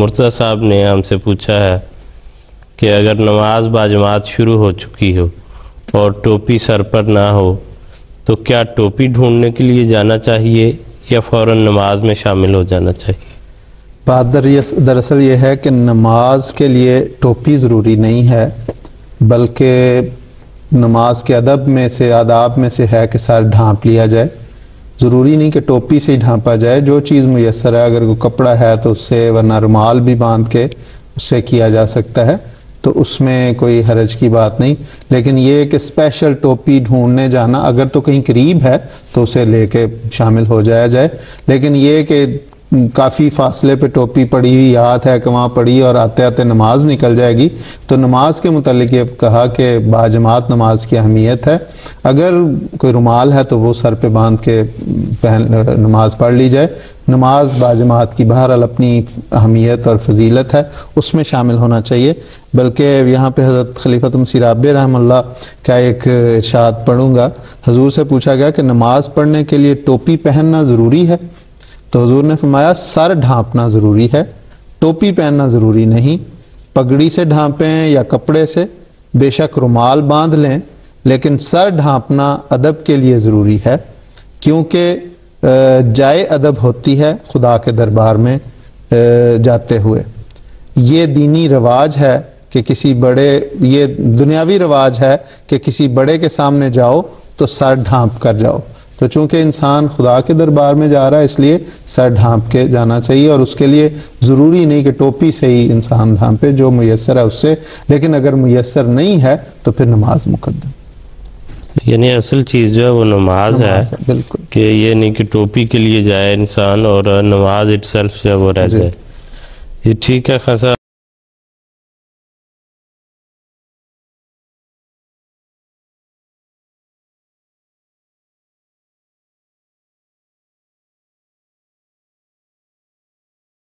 مرتضی صاحب نے ہم سے پوچھا ہے کہ اگر نماز باجماعت شروع ہو چکی ہو اور ٹوپی سر پر نہ ہو تو کیا ٹوپی ڈھونڈنے کے لیے جانا چاہیے یا فوراً نماز میں شامل ہو جانا چاہیے؟ بات دراصل یہ ہے کہ نماز کے لیے ٹوپی ضروری نہیں ہے، بلکہ نماز کے ادب میں سے آداب میں سے ہے کہ سر ڈھانپ لیا جائے۔ ضروری نہیں کہ ٹوپی سے ہی ڈھانپا جائے، جو چیز میسر ہے، اگر کوئی کپڑا ہے تو اس سے، ورنہ رومال بھی باندھ کے اس سے کیا جا سکتا ہے، تو اس میں کوئی حرج کی بات نہیں۔ لیکن یہ کہ اسپیشل ٹوپی ڈھونڈنے جانا، اگر تو کہیں قریب ہے تو اسے لے کے شامل ہو جایا جائے، لیکن یہ کہ کافی فاصلے پہ ٹوپی پڑی ہوئی یاد ہے کہ وہاں پڑی اور آتے آتے نماز نکل جائے گی، تو نماز کے متعلق یہ کہا کہ باجماعت نماز کی اہمیت ہے۔ اگر کوئی رومال ہے تو وہ سر پہ باندھ کے نماز پڑھ لی جائے۔ نماز باجماعت کی بہرحال اپنی اہمیت اور فضیلت ہے، اس میں شامل ہونا چاہیے۔ بلکہ یہاں پہ حضرت خلیفۃ مسیح رابع رحمہ اللہ کا ایک ارشاد پڑھوں گا۔ حضور سے پوچھا گیا کہ نماز پڑھنے کے لیے ٹوپی پہننا ضروری ہے؟ تو حضور نے فرمایا سر ڈھانپنا ضروری ہے، ٹوپی پہننا ضروری نہیں۔ پگڑی سے ڈھانپیں یا کپڑے سے، بے شک رومال باندھ لیں، لیکن سر ڈھانپنا ادب کے لیے ضروری ہے، کیونکہ جائے ادب ہوتی ہے خدا کے دربار میں جاتے ہوئے۔ یہ دینی رواج ہے کہ کسی بڑے، یہ دنیاوی رواج ہے کہ کسی بڑے کے سامنے جاؤ تو سر ڈھانپ کر جاؤ۔ تو چونکہ انسان خدا کے دربار میں جا رہا ہے، اس لیے سر ڈھانپ کے جانا چاہیے، اور اس کے لیے ضروری نہیں کہ ٹوپی سے ہی انسان ڈھانپے، جو میسر ہے اس سے۔ لیکن اگر میسر نہیں ہے تو پھر نماز مقدم۔ یعنی اصل چیز جو ہے وہ نماز ہے، بالکل، کہ یہ نہیں کہ ٹوپی کے لیے جائے انسان اور نماز اٹ سیلف جو ہے وہ رہ جائے۔ یہ ٹھیک ہے خاصا